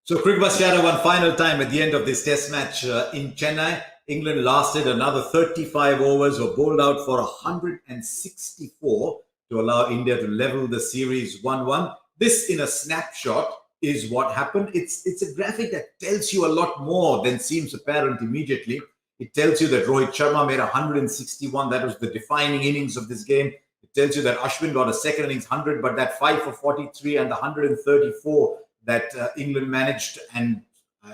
So Cricbuzz shadow one final time at the end of this test match in Chennai. England lasted another 35 overs, were bowled out for 164 to allow India to level the series 1-1. This, in a snapshot, is what happened. It's a graphic that tells you a lot more than seems apparent immediately. It tells you that Rohit Sharma made 161. That was the defining innings of this game. It tells you that Ashwin got a second innings 100, but that 5 for 43 and the 134 that England managed, and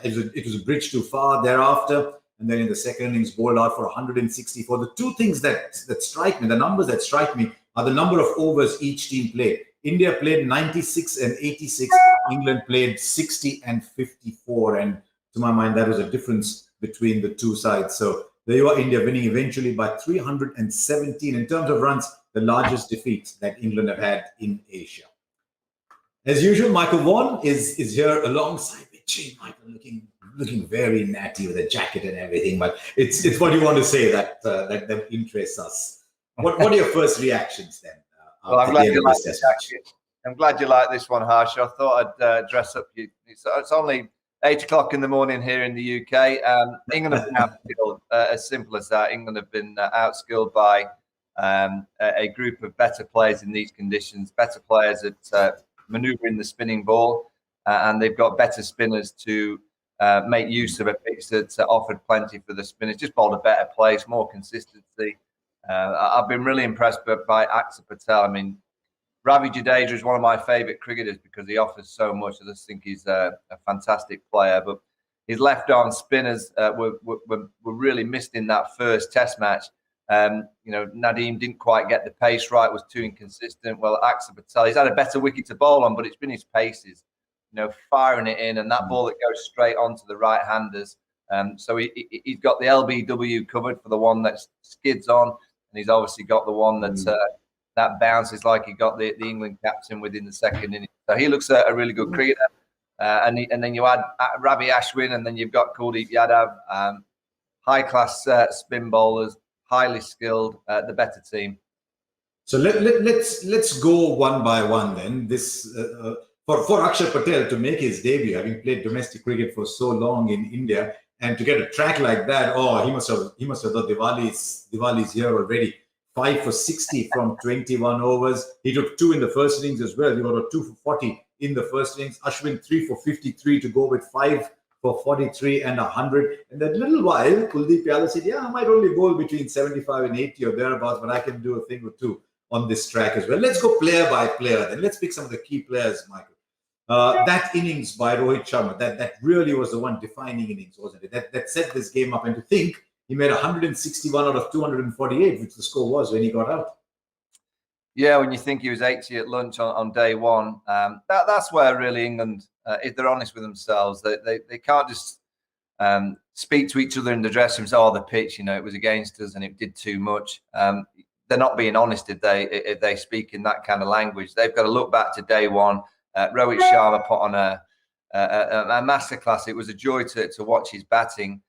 it was a bridge too far thereafter. And then in the second innings, bowled out for 164. The two things that strike me, the numbers that strike me, are the number of overs each team played. India played 96 and 86. England played 60 and 54. And to my mind, that was a difference between the two sides. So there you are, India winning eventually by 317. In terms of runs, the largest defeat that England have had in Asia. As usual, Michael Vaughan is here alongside me. Gee, Michael, looking very natty with a jacket and everything. But it's what you want to say that interests us. What are your first reactions then? Well, I'm glad you like this jacket. I'm glad you like this one, Harsha. I thought I'd dress up you. It's only 8 o'clock in the morning here in the UK. England have been outskilled. As simple as that. England have been outskilled by a group of better players in these conditions. Better players at manoeuvring the spinning ball, and they've got better spinners to make use of a pitch that's offered plenty for the spinners. Just bowled a better place, more consistency. I've been really impressed by Axar Patel. I mean, Ravi Jadeja is one of my favourite cricketers because he offers so much. I just think he's a fantastic player. But his left-arm spinners were really missed in that first Test match. Nadeem didn't quite get the pace right, was too inconsistent. Well, Axar Patel, he's had a better wicket to bowl on, but it's been his paces, firing it in, and that ball that goes straight onto the right-handers. So he's got the LBW covered for the one that skids on, and he's obviously got the one that bounces like he got the England captain within the second inning. So he looks a really good cricketer. And then you add Ravi Ashwin, and then you've got Kuldeep Yadav, high-class spin bowlers, highly skilled, the better team. So let's go one by one then. This for Axar Patel to make his debut, having played domestic cricket for so long in India, and to get a track like that, he must have thought Diwali's here already. 5 for 60 from 21 overs. He took 2 in the first innings as well. He got a 2 for 40 in the first innings. Ashwin 3 for 53 to go with 5 for 43 and 100. And that little while, Kuldeep Yadav said, I might only bowl between 75 and 80 or thereabouts, but I can do a thing or two on this track as well. Let's go player by player. Then let's pick some of the key players, Michael. That innings by Rohit Sharma, that really was the one defining innings, wasn't it? That set this game up. And to think he made 161 out of 248, which the score was when he got out. Yeah, when you think he was 80 at lunch on day one, that's where really England, if they're honest with themselves, they can't just speak to each other in the dressing room and say, the pitch, it was against us and it did too much. They're not being honest if they speak in that kind of language. They've got to look back to day one. Rohit Sharma put on a masterclass. It was a joy to watch his batting.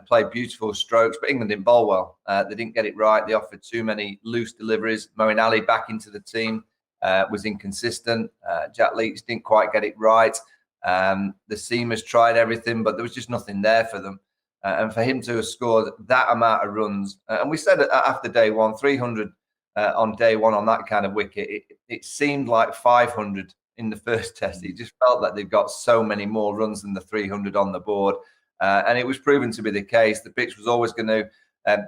Played beautiful strokes, but England didn't bowl well. They didn't get it right. They offered too many loose deliveries. Moeen Ali back into the team was inconsistent. Jack Leach didn't quite get it right. The seamers tried everything, but there was just nothing there for them. And for him to have scored that amount of runs, and we said after day one, 300 on day one on that kind of wicket, it seemed like 500 in the first test. It just felt like they've got so many more runs than the 300 on the board. And it was proven to be the case. The pitch was always going to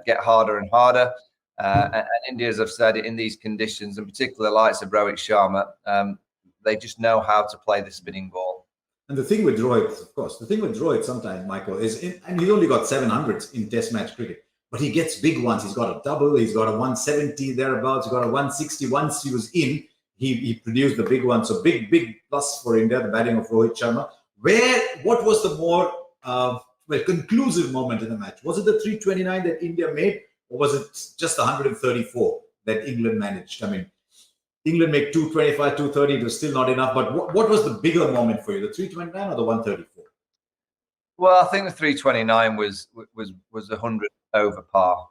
get harder and harder. And India, as I've said, in these conditions, and particularly the likes of Rohit Sharma, they just know how to play the spinning ball. And the thing with Rohit, of course, sometimes, Michael, is, and he's only got 700s in Test match cricket, but he gets big ones. He's got a double, he's got a 170 thereabouts, he's got a 160. Once he was in, he produced the big one. So big plus for India, the batting of Rohit Sharma. What was the more conclusive moment in the match? Was it the 329 that India made, or was it just the 134 that England managed? I mean, England made 225, 230. It was still not enough. But what was the bigger moment for you, the 329 or the 134? Well, I think the 329 was 100 over par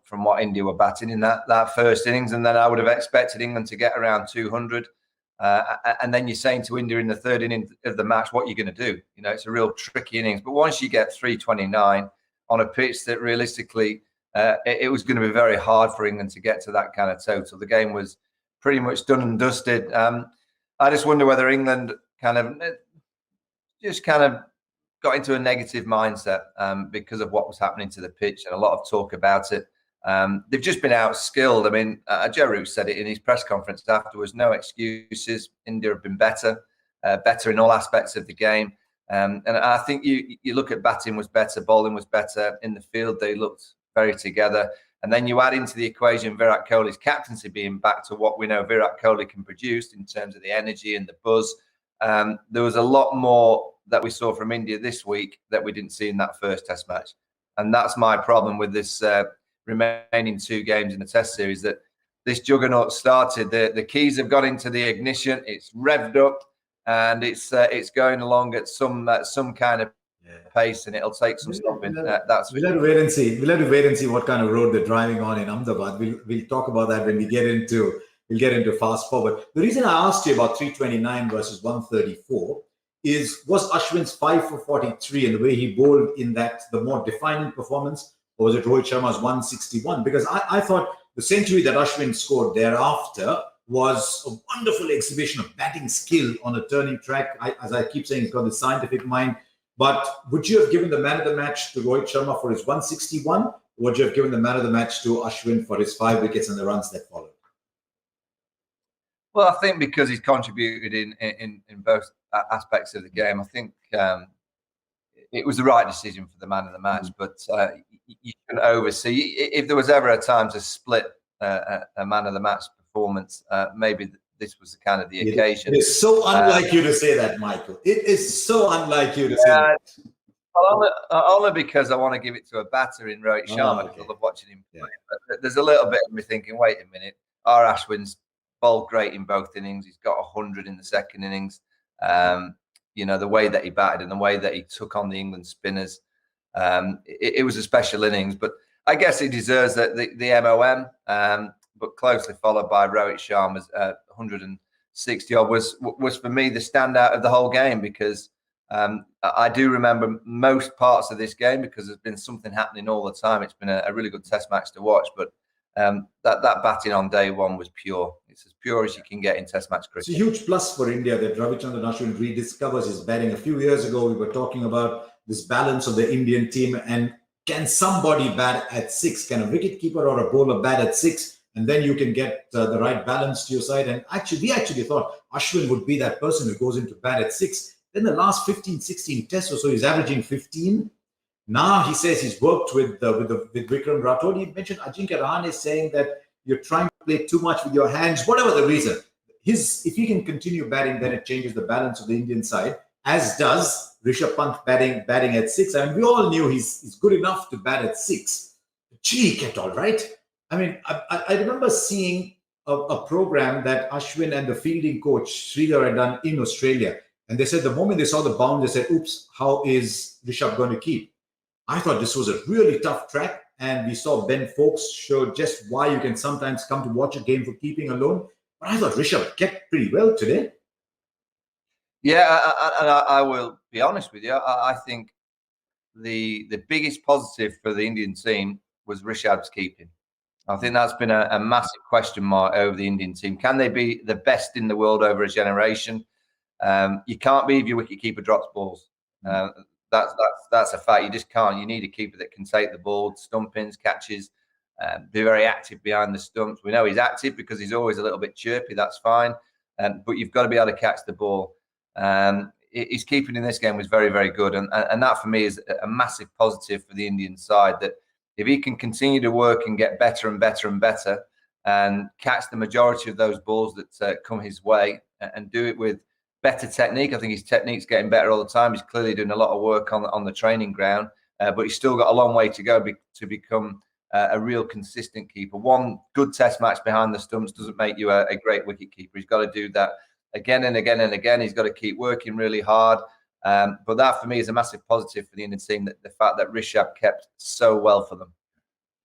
from what India were batting in that first innings, and then I would have expected England to get around 200. And then you're saying to India in the third inning of the match, what you're going to do. You know, it's a real tricky innings. But once you get 329 on a pitch that realistically, it was going to be very hard for England to get to that kind of total. The game was pretty much done and dusted. I just wonder whether England kind of got into a negative mindset because of what was happening to the pitch, and a lot of talk about it. They've just been outskilled. I mean, Joe Root said it in his press conference afterwards. No excuses. India have been better in all aspects of the game. And I think you look at batting was better, bowling was better. In the field, they looked very together. And then you add into the equation Virat Kohli's captaincy being back to what we know Virat Kohli can produce in terms of the energy and the buzz. There was a lot more that we saw from India this week that we didn't see in that first Test match. And that's my problem with this remaining 2 games in the Test series, that this juggernaut started. The keys have got into the ignition. It's revved up, and it's going along at some kind of pace, and it'll take some stopping. We'll have to wait and see. We'll have to wait and see what kind of road they're driving on in Ahmedabad. We'll talk about that when we get into fast forward. The reason I asked you about 329 versus 134 was Ashwin's 5 for 43 and the way he bowled in that the more defining performance, or was it Rohit Sharma's 161? Because I thought the century that Ashwin scored thereafter was a wonderful exhibition of batting skill on a turning track. As I keep saying, he's got the scientific mind. But would you have given the man of the match to Rohit Sharma for his 161? Or would you have given the man of the match to Ashwin for his 5 wickets and the runs that followed? Well, I think because he's contributed in both aspects of the game, I think it was the right decision for the man of the match. But you can oversee, if there was ever a time to split a man of the match performance, maybe this was the kind of the occasion. It is so unlike you to say that, Michael. It is so unlike you to say that. Only because I want to give it to a batter in Rohit Sharma, because I love watching him play. But there's a little bit of me thinking, wait a minute, our Ashwin's bowled great in both innings. He's got 100 in the second innings. You know, the way that he batted and the way that he took on the England spinners, it was a special innings. But I guess he deserves the MOM. But closely followed by Rohit Sharma's 160 odd was for me the standout of the whole game, because I do remember most parts of this game, because there's been something happening all the time. It's been a really good Test match to watch, but that batting on day one was pure. It's as pure as you can get in Test match cricket. It's a huge plus for India that Ravichandran Ashwin rediscovers his batting. A few years ago, we were talking about this balance of the Indian team, and can somebody bat at 6? Can a wicketkeeper or a bowler bat at 6? And then you can get the right balance to your side. And we actually thought Ashwin would be that person who goes into bat at 6. Then the last 15, 16 tests or so, he's averaging 15. Now he says he's worked with Vikram Rathod. He mentioned Ajinkya Rahane is saying that you're trying to play too much with your hands, whatever the reason. If he can continue batting, then it changes the balance of the Indian side, as does Rishabh Pant batting at 6. I mean, we all knew he's good enough to bat at 6. Gee, he kept all right. I mean, I remember seeing a program that Ashwin and the fielding coach Sridhar had done in Australia. And they said the moment they saw the bound, they said, oops, how is Rishabh going to keep? I thought this was a really tough track. And we saw Ben Foakes show just why you can sometimes come to watch a game for keeping alone. But I thought Rishabh kept pretty well today. Yeah, and I will be honest with you. I think the biggest positive for the Indian team was Rishabh's keeping. I think that's been a massive question mark over the Indian team. Can they be the best in the world over a generation? You can't be if your wicketkeeper drops balls. That's a fact. You just can't. You need a keeper that can take the ball, stumpings, catches, be very active behind the stumps. We know he's active because he's always a little bit chirpy. That's fine. But you've got to be able to catch the ball. His keeping in this game was very, very good. And that for me is a massive positive for the Indian side, that if he can continue to work and get better and better and better and catch the majority of those balls that come his way and do it with better technique. I think his technique's getting better all the time. He's clearly doing a lot of work on the training ground, but he's still got a long way to go to become a real consistent keeper. One good Test match behind the stumps doesn't make you a great wicket keeper. He's got to do that again and again and again. He's got to keep working really hard. But that for me is a massive positive for the Indian team, that the fact that Rishabh kept so well for them.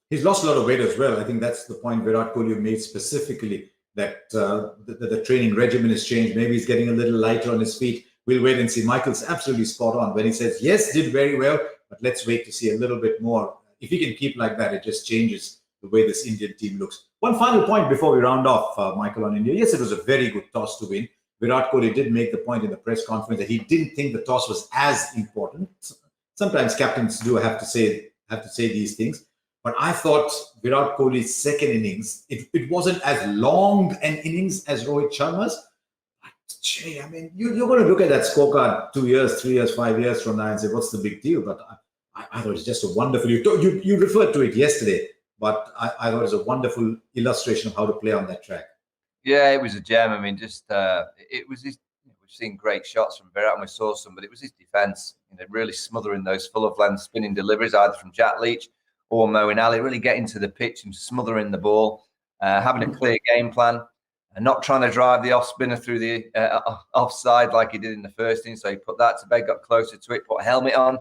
He's lost a lot of weight as well. I think that's the point Virat Kohli made specifically. that the training regimen has changed. Maybe he's getting a little lighter on his feet. We'll wait and see. Michael's absolutely spot on when he says, yes, did very well, but let's wait to see a little bit more. If he can keep like that, it just changes the way this Indian team looks. One final point before we round off, Michael, on India. Yes, it was a very good toss to win. Virat Kohli did make the point in the press conference that he didn't think the toss was as important. Sometimes captains do have to say these things. But I thought Virat Kohli's second innings, it wasn't as long an innings as Rohit Sharma's. But, I mean, you're going to look at that scorecard 2 years, 3 years, 5 years from now and say, what's the big deal? But I thought it's just a wonderful, you referred to it yesterday, but I thought it was a wonderful illustration of how to play on that track. Yeah, it was a gem. I mean, it was his, we've seen great shots from Virat and we saw some, but it was his defence, really smothering those full of length spinning deliveries, either from Jack Leach or Moeen Ali, really getting to the pitch and smothering the ball, having a clear game plan and not trying to drive the off spinner through the offside like he did in the first inning. So he put that to bed, got closer to it, put a helmet on.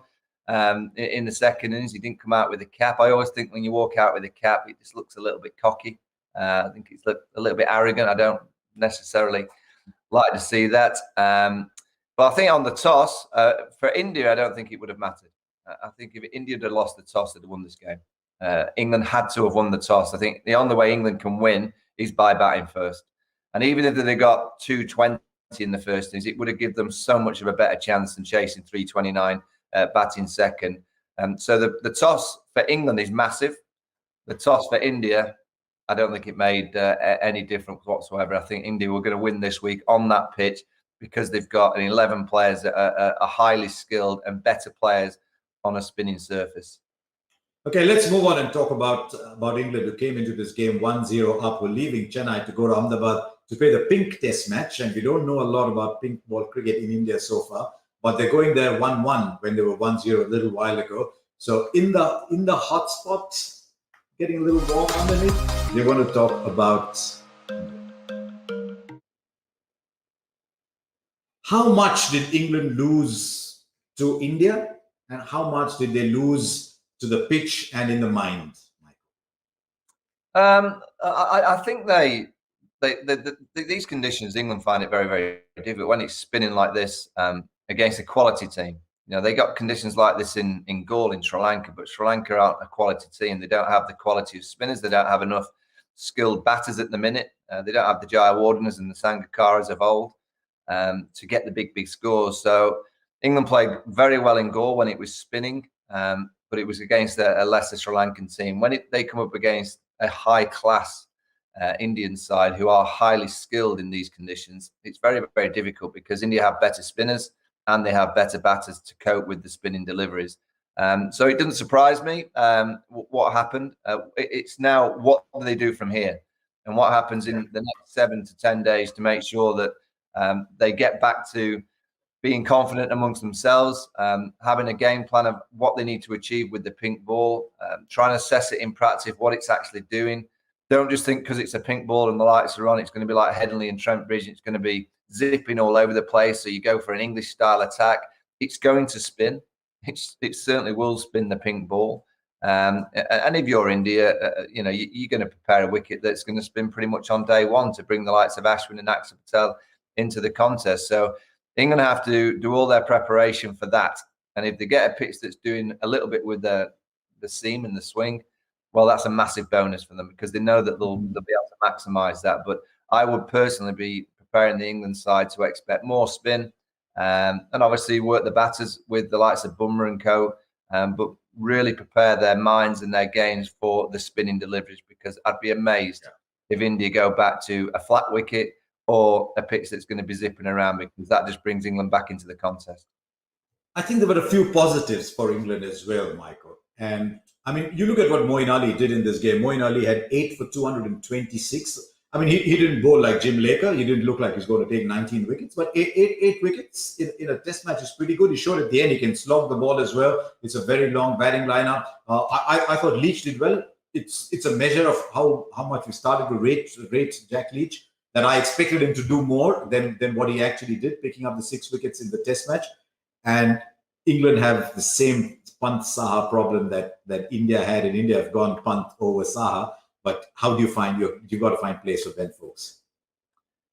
In the second innings, he didn't come out with a cap. I always think when you walk out with a cap, it just looks a little bit cocky. I think it's a little bit arrogant. I don't necessarily like to see that. But I think on the toss, for India, I don't think it would have mattered. I think if India had lost the toss, they'd have won this game. England had to have won the toss. I think the only way England can win is by batting first. And even if they got 220 in the first innings, it would have given them so much of a better chance than chasing 329 batting second. So the toss for England is massive. The toss for India, I don't think it made any difference whatsoever. I think India were going to win this week on that pitch because they've got 11 players that are highly skilled and better players on a spinning surface. Okay, let's move on and talk about England, who came into this game 1-0 up. We're leaving Chennai to go to Ahmedabad to play the pink test match. And we don't know a lot about pink ball cricket in India so far, but they're going there 1-1 when they were 1-0 a little while ago. So in the hot spot, getting a little warm underneath, we're going to talk about how much did England lose to India and how much did they lose to the pitch and in the mind, Michael? I think these conditions, England find it very, very difficult when it's spinning like this against a quality team. They got conditions like this in Gaul in Sri Lanka, but Sri Lanka aren't a quality team. They don't have the quality of spinners. They don't have enough skilled batters at the minute. They don't have the Jayawardens and the Sangakaras of old to get the big scores. So England played very well in Gaul when it was spinning, but it was against a lesser Sri Lankan team. When they come up against a high-class Indian side who are highly skilled in these conditions, it's very, very difficult because India have better spinners and they have better batters to cope with the spinning deliveries. So it doesn't surprise me what happened. It's now what do they do from here? And what happens in the next 7 to 10 days to make sure that they get back to being confident amongst themselves, having a game plan of what they need to achieve with the pink ball, trying to assess it in practice, what it's actually doing. Don't just think because it's a pink ball and the lights are on, it's going to be like Headingley and Trent Bridge. It's going to be zipping all over the place. So you go for an English style attack. It's going to spin. It certainly will spin the pink ball. And if you're India, you're going to prepare a wicket that's going to spin pretty much on day one to bring the likes of Ashwin and Axar Patel into the contest. So England have to do all their preparation for that. And if they get a pitch that's doing a little bit with the seam and the swing, well, that's a massive bonus for them because they know that they'll be able to maximise that. But I would personally be preparing the England side to expect more spin and obviously work the batters with the likes of Bumrah and co, but really prepare their minds and their games for the spinning deliveries because I'd be amazed if India go back to a flat wicket or a pitch that's going to be zipping around because that just brings England back into the contest. I think there were a few positives for England as well, Michael. And I mean, you look at what Moeen Ali did in this game. Moeen Ali had 8 for 226. I mean, he didn't bowl like Jim Laker. He didn't look like he's going to take 19 wickets, but eight wickets in a test match is pretty good. He showed at the end he can slog the ball as well. It's a very long batting lineup. I thought Leach did well. It's a measure of how much we started to rate Jack Leach, that I expected him to do more than what he actually did, picking up the 6 wickets in the test match. And England have the same Pant Saha problem that India had, and India have gone Pant over Saha. But how do you find you've got to find place for them, folks?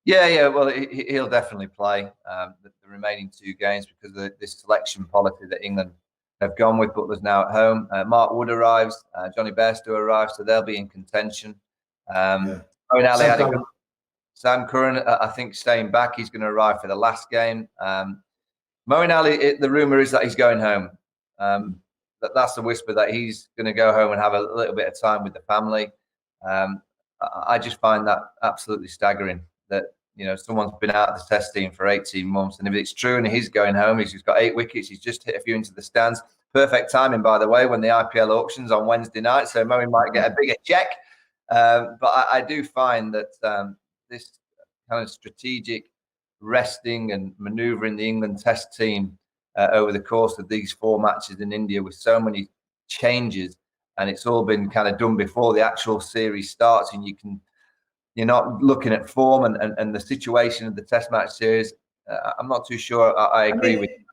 Yeah. Well, he'll definitely play the remaining 2 games because of this selection policy that England have gone with. Butler's now at home. Mark Wood arrives. Johnny Bairstow arrives, so they'll be in contention. Yeah. Owen Ali had a good. Sam Curran, I think, staying back. He's going to arrive for the last game. Moeen Ali, the rumor is that he's going home. That's the whisper that he's going to go home and have a little bit of time with the family. I just find that absolutely staggering that, someone's been out of the test team for 18 months. And if it's true and he's going home, he's got 8 wickets, he's just hit a few into the stands. Perfect timing, by the way, when the IPL auction's on Wednesday night. So Moeen might get a bigger check. But I do find that this kind of strategic resting and manoeuvring the England test team over the course of these 4 matches in India with so many changes, and it's all been kind of done before the actual series starts, and you're not looking at form and the situation of the test match series. I'm not too sure I agree with you.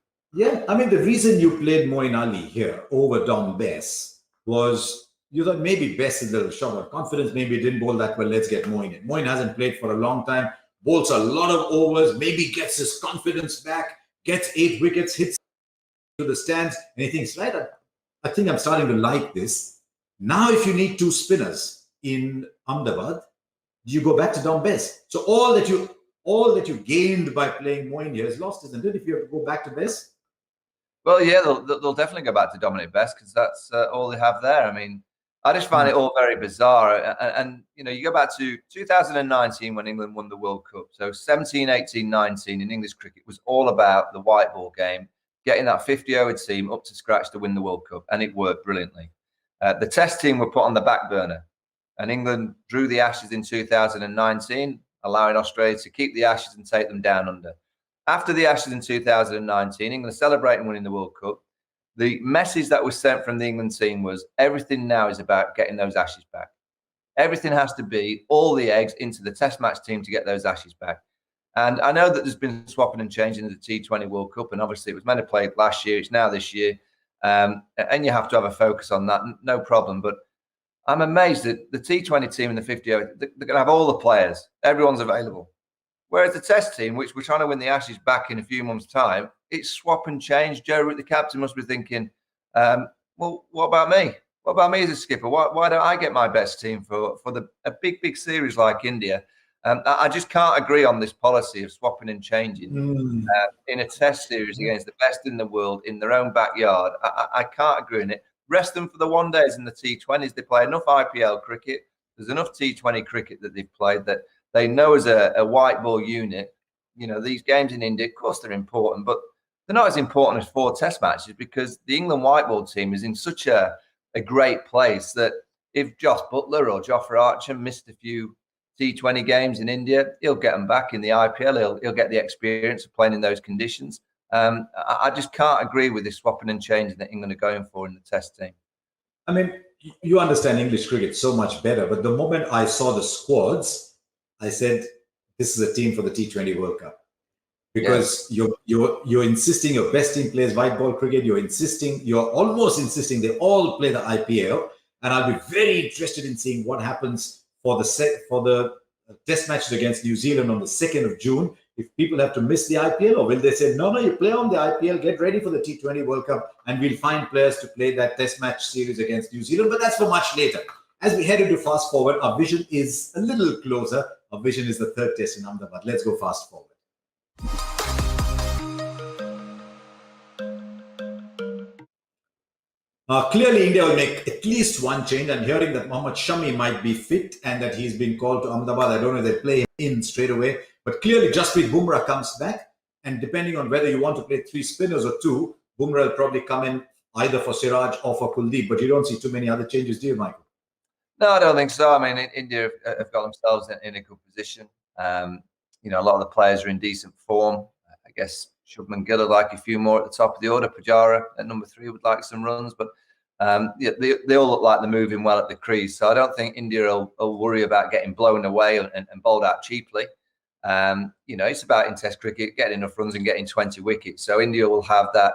Yeah, I mean, the reason you played Moeen Ali here over Dom Bess was you thought maybe Bess is a little short of confidence, maybe didn't bowl that well, let's get Moeen in. Moeen hasn't played for a long time, bowls a lot of overs, maybe gets his confidence back, gets 8 wickets, hits to the stands, and he thinks, right, I think I'm starting to like this. Now, if you need 2 spinners in Ahmedabad, you go back to Dom Bess. So all that you gained by playing Moeen here is lost, isn't it? If you have to go back to Bess. Well, yeah, they'll definitely go back to Dominic Bess because that's all they have there. I mean, I just find it all very bizarre. And you go back to 2019 when England won the World Cup. So 17, 18, 19 in English cricket was all about the white ball game, getting that 50-over team up to scratch to win the World Cup. And it worked brilliantly. The test team were put on the back burner. And England drew the Ashes in 2019, allowing Australia to keep the Ashes and take them down under. After the Ashes in 2019, England celebrating winning the World Cup. The message that was sent from the England team was everything now is about getting those Ashes back. Everything has to be all the eggs into the test match team to get those Ashes back. And I know that there's been swapping and changing in the T20 World Cup, and obviously it was meant to play last year. It's now this year. And you have to have a focus on that. No problem. But I'm amazed that the T20 team in the 50 over, they're going to have all the players. Everyone's available. Whereas the test team, which we're trying to win the Ashes back in a few months' time, it's swap and change. Joe Root, the captain, must be thinking, well, what about me? What about me as a skipper? Why don't I get my best team for a big series like India? I just can't agree on this policy of swapping and changing in a test series against the best in the world in their own backyard. I can't agree on it. Rest them for the 1 days in the T20s. They play enough IPL cricket. There's enough T20 cricket that they've played that they know as a white ball unit, these games in India, of course, they're important, but they're not as important as 4 test matches because the England white ball team is in such a great place that if Josh Butler or Jofra Archer missed a few T20 games in India, he'll get them back in the IPL. He'll get the experience of playing in those conditions. I just can't agree with this swapping and changing that England are going for in the test team. I mean, you understand English cricket so much better, but the moment I saw the squads, I said, this is a team for the T20 World Cup. Because you're insisting your best team plays white ball cricket. You're almost insisting they all play the IPL. And I'll be very interested in seeing what happens for the test matches against New Zealand on the 2nd of June. If people have to miss the IPL, or will they say, no, you play on the IPL, get ready for the T20 World Cup, and we'll find players to play that test match series against New Zealand. But that's for much later. As we head into fast forward, our vision is a little closer. Our vision is the 3rd test in Ahmedabad. Let's go fast forward. Clearly, India will make at least one change. I'm hearing that Mohammad Shami might be fit and that he's been called to Ahmedabad. I don't know if they play him in straight away. But clearly, Jasprit Bumrah comes back. And depending on whether you want to play 3 spinners or 2, Bumrah will probably come in either for Siraj or for Kuldeep. But you don't see too many other changes, do you, Michael? No, I don't think so. I mean, India have got themselves in a good position. A lot of the players are in decent form. I guess Shubman Gill would like a few more at the top of the order. Pujara at number 3 would like some runs, but they all look like they're moving well at the crease. So I don't think India will worry about getting blown away and bowled out cheaply. It's about in Test cricket getting enough runs and getting 20 wickets. So India will have that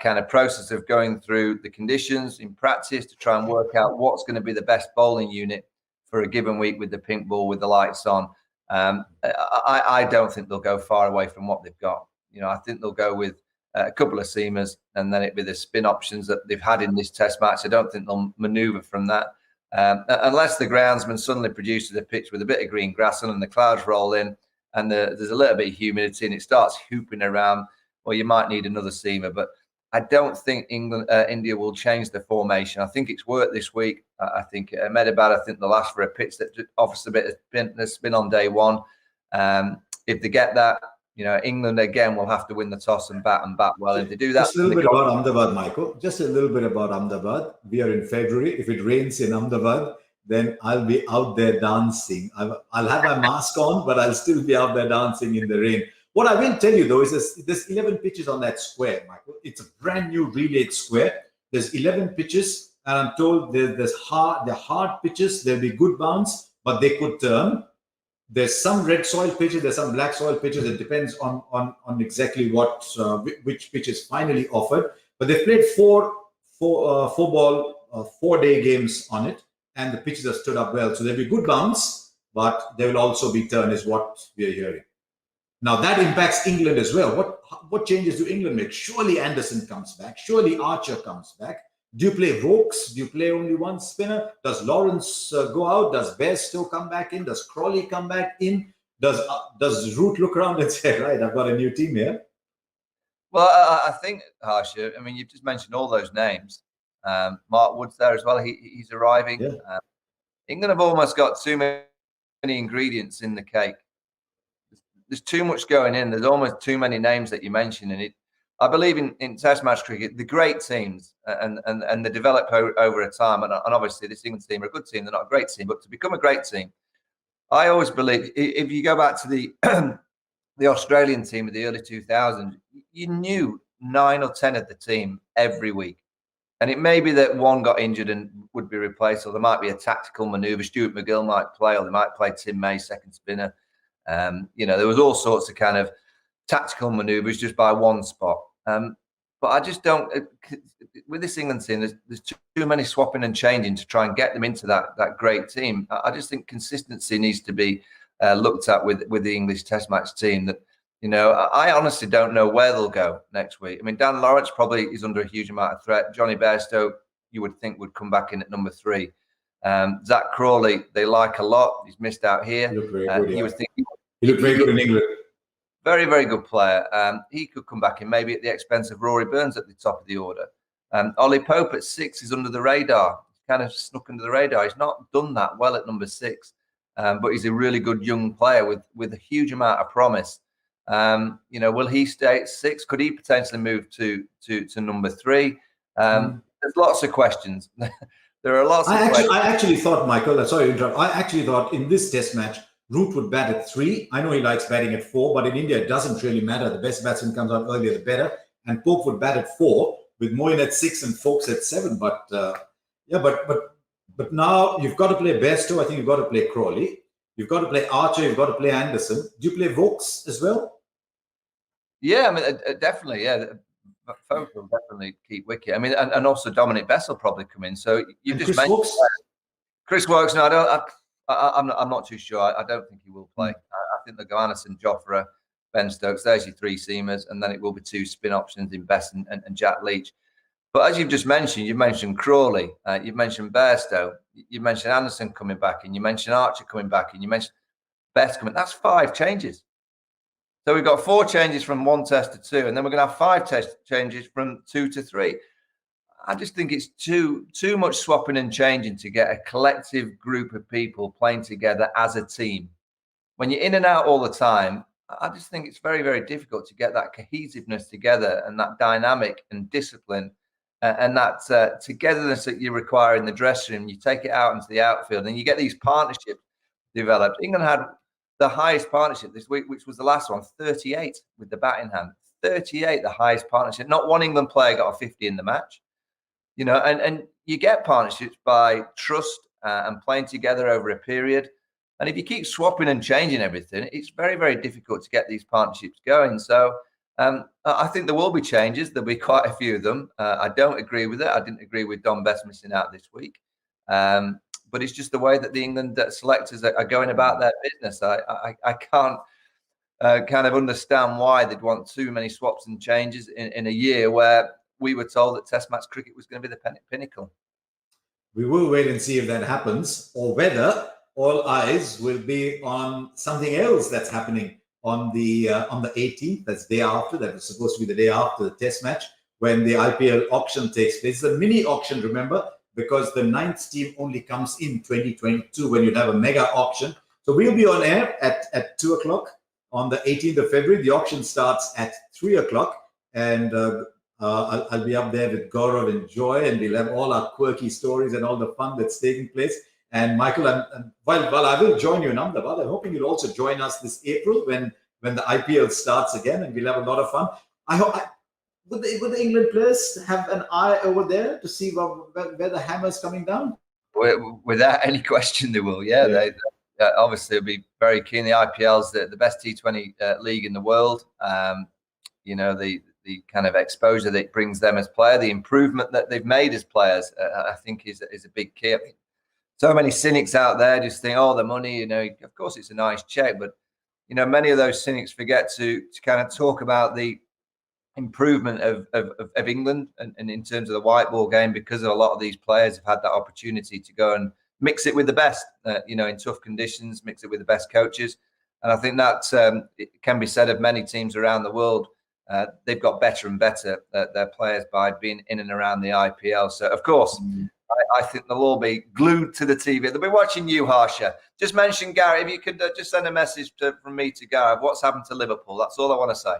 kind of process of going through the conditions in practice to try and work out what's going to be the best bowling unit for a given week with the pink ball, with the lights on. I don't think they'll go far away from what they've got. I think they'll go with a couple of seamers, and then it'd be the spin options that they've had in this test match. I don't think they'll manoeuvre from that. Unless the groundsman suddenly produces a pitch with a bit of green grass on and the clouds roll in and there's a little bit of humidity and it starts hooping around, well, you might need another seamer. But I don't think India will change the formation. I think it's worked this week. I think Medabad, I think they'll ask for a pitch that offers a bit of spin on day one. If they get that, England again will have to win the toss and bat well. If they do that, just a little bit about Ahmedabad, Michael. Just a little bit about Ahmedabad. We are in February. If it rains in Ahmedabad, then I'll be out there dancing. I'll have my mask on, but I'll still be out there dancing in the rain. What I will tell you, though, is there's 11 pitches on that square, Michael. It's a brand new relay square. There's 11 pitches, and I'm told they're hard pitches. There'll be good bounce, but they could turn. There's some red soil pitches. There's some black soil pitches. It depends on exactly which pitch is finally offered. But they've played four 4-day games on it, and the pitches have stood up well. So there'll be good bounce, but there will also be turn, is what we are hearing. Now that impacts England as well. What changes do England make? Surely Anderson comes back. Surely Archer comes back. Do you play Vokes? Do you play only one spinner? Does Lawrence go out? Does Bairstow come back in? Does Crawley come back in? Does Root look around and say, right, I've got a new team here? Well, I think, Harsha, I mean, you've just mentioned all those names. Mark Wood's there as well. He's arriving. Yeah. England have almost got too many ingredients in the cake. There's too much going in. There's almost too many names that you mentioned. And I believe in Test match cricket, the great teams and they develop over a time. And obviously, this England team are a good team. They're not a great team, but to become a great team, I always believe if you go back to the Australian team of the early 2000s, you knew 9 or 10 of the team every week. And it may be that one got injured and would be replaced, or there might be a tactical manoeuvre. Stuart McGill might play, or they might play Tim May, second spinner. There was all sorts of kind of tactical manoeuvres just by one spot. But I just don't, with this England team, there's too many swapping and changing to try and get them into that great team. I just think consistency needs to be looked at with the English Test match team. That, I honestly don't know where they'll go next week. I mean, Dan Lawrence probably is under a huge amount of threat. Johnny Bairstow, you would think, would come back in at number 3. Zach Crawley, they like a lot. He's missed out here. He looked very good, he looked very good in England. Very, very good player. He could come back in maybe at the expense of Rory Burns at the top of the order. Ollie Pope at 6 is under the radar. Kind of snuck under the radar. He's not done that well at number 6, but he's a really good young player with a huge amount of promise. Will he stay at 6? Could he potentially move to number 3? There's lots of questions. There are lots of questions. I actually thought, Michael, sorry to interrupt. I actually thought in this Test match, Root would bat at 3. I know he likes batting at 4, but in India, it doesn't really matter. The best batsman comes out earlier, the better. And Pope would bat at 4, with Moeen at 6 and Foakes at 7. But now you've got to play Bairstow. I think you've got to play Crawley. You've got to play Archer. You've got to play Anderson. Do you play Vokes as well? Yeah, I mean, definitely. Yeah, Foakes will definitely keep wicket. I mean, and also Dominic Bess will probably come in. So you just mentioned Chris Woakes. No, I'm not too sure. I don't think he will play. I think they'll go Anderson, Jofra, Ben Stokes. There's your 3 seamers, and then it will be 2 spin options in Bess and Jack Leach. But as you've just mentioned, you've mentioned Crawley, you've mentioned Bairstow, you've mentioned Anderson coming back, and you mentioned Archer coming back, and you mentioned Bess coming. That's 5 changes. So we've got 4 changes from 1 test to 2, and then we're going to have 5 test changes from 2 to 3. I just think it's too much swapping and changing to get a collective group of people playing together as a team. When you're in and out all the time, I just think it's very, very difficult to get that cohesiveness together and that dynamic and discipline and that togetherness that you require in the dressing room. You take it out into the outfield and you get these partnerships developed. England had the highest partnership this week, which was the last one, 38 with the bat in hand. 38, the highest partnership. Not one England player got a 50 in the match. And you get partnerships by trust and playing together over a period. And if you keep swapping and changing everything, it's very, very difficult to get these partnerships going. So I think there will be changes. There'll be quite a few of them. I don't agree with it. I didn't agree with Dom Bess missing out this week. But but it's just the way that the England selectors are going about their business. I can't kind of understand why they'd want too many swaps and changes in a year where we were told that Test match cricket was going to be the pinnacle. We will wait and see if that happens, or whether all eyes will be on something else that's happening on the 18th. That's day after. That was supposed to be the day after the Test match, when the IPL auction takes place. It's a mini auction, remember, because the 9th team only comes in 2022 when you have a mega auction. So we'll be on air at 2 o'clock on the 18th of February. The auction starts at 3 o'clock, and I'll be up there with Gaurav and Joy, and we'll have all our quirky stories and all the fun that's taking place. And Michael, while I will join you in Ahmedabad, I'm hoping you'll also join us this April when the IPL starts again, and we'll have a lot of fun. I hope. Would the England players have an eye over there to see where the hammer's coming down? Without any question, they will. Yeah. They obviously will be very keen. The IPL's the best T20 league in the world. You know, the kind of exposure that it brings them as players, the improvement that they've made as players, I think is a big key. I mean, so many cynics out there just think, oh, the money, you know, of course it's a nice check, but you know, many of those cynics forget to kind of talk about the improvement of England and in terms of the white ball game, because a lot of these players have had that opportunity to go and mix it with the best, you know, in tough conditions, mix it with the best coaches. And I think that it can be said of many teams around the world. They've got better and better, their players, by being in and around the IPL. So, of course, I think they'll all be glued to the TV. They'll be watching you, Harsha. Just mention Gary. If you could just send a message from me to Gary. What's happened to Liverpool? That's all I want to say.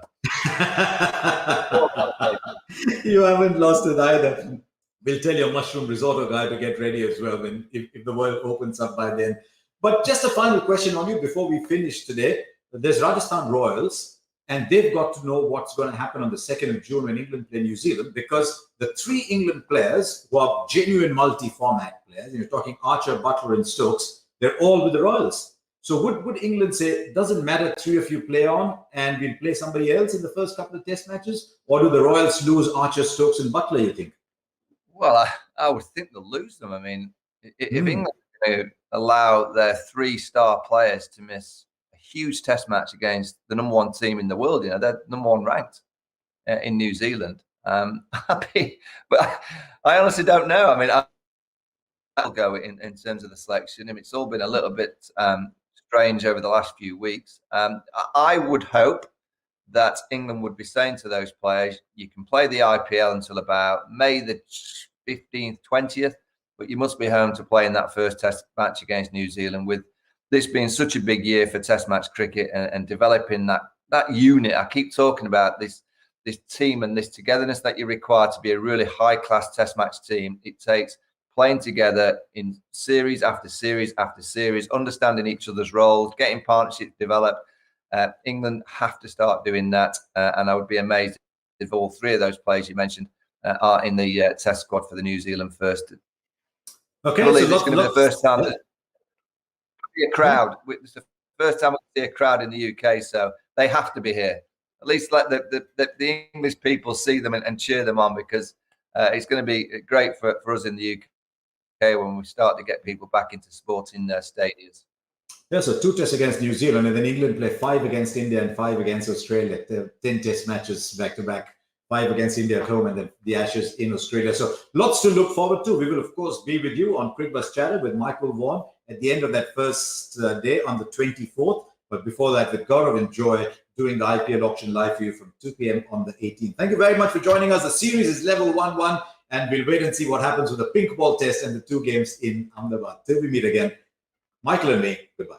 You haven't lost it either. We'll tell your mushroom risotto guy to get ready as well if the world opens up by then. But just a final question on you before we finish today. There's Rajasthan Royals, and they've got to know what's going to happen on the 2nd of June when England play New Zealand, because the 3 England players who are genuine multi-format players, you're talking Archer, Butler and Stokes, they're all with the Royals. So would England say, it doesn't matter, 3 of you play on and we'll play somebody else in the first couple of Test matches? Or do the Royals lose Archer, Stokes and Butler, you think? Well, I would think they'll lose them. I mean, if England allow their 3-star players to miss a huge Test match against the number 1 team in the world, you know, they're number 1 ranked in New Zealand. But I honestly don't know. I mean, I'll go in terms of the selection. I mean, it's all been a little bit strange over the last few weeks. I would hope that England would be saying to those players, you can play the IPL until about May the 15th, 20th, but you must be home to play in that first Test match against New Zealand. With this being such a big year for Test match cricket and developing that unit, I keep talking about this team and this togetherness that you require to be a really high-class Test match team. It takes playing together in series after series after series, understanding each other's roles, getting partnerships developed. England have to start doing that, and I would be amazed if all 3 of those players you mentioned are in the Test squad for the New Zealand first. Okay, I believe it's going to be the first time that be a crowd. It's the first time we see a crowd in the UK, so they have to be here. At least let the English people see them and cheer them on, because it's going to be great for us in the UK when we start to get people back into sport in their stadiums. Yeah, so 2 tests against New Zealand, and then England play 5 against India and 5 against Australia. 10 Test matches back to back, 5 against India at home, and then the Ashes in Australia. So lots to look forward to. We will, of course, be with you on Cricbuzz Chatter with Michael Vaughan at the end of that first day on the 24th. But before that, with Gaurav and Joy doing the IPL auction live for you from 2 p.m. on the 18th. Thank you very much for joining us. The series is level 1-1, and we'll wait and see what happens with the pink ball test and the 2 games in Ahmedabad. Till we meet again, Michael and me, goodbye.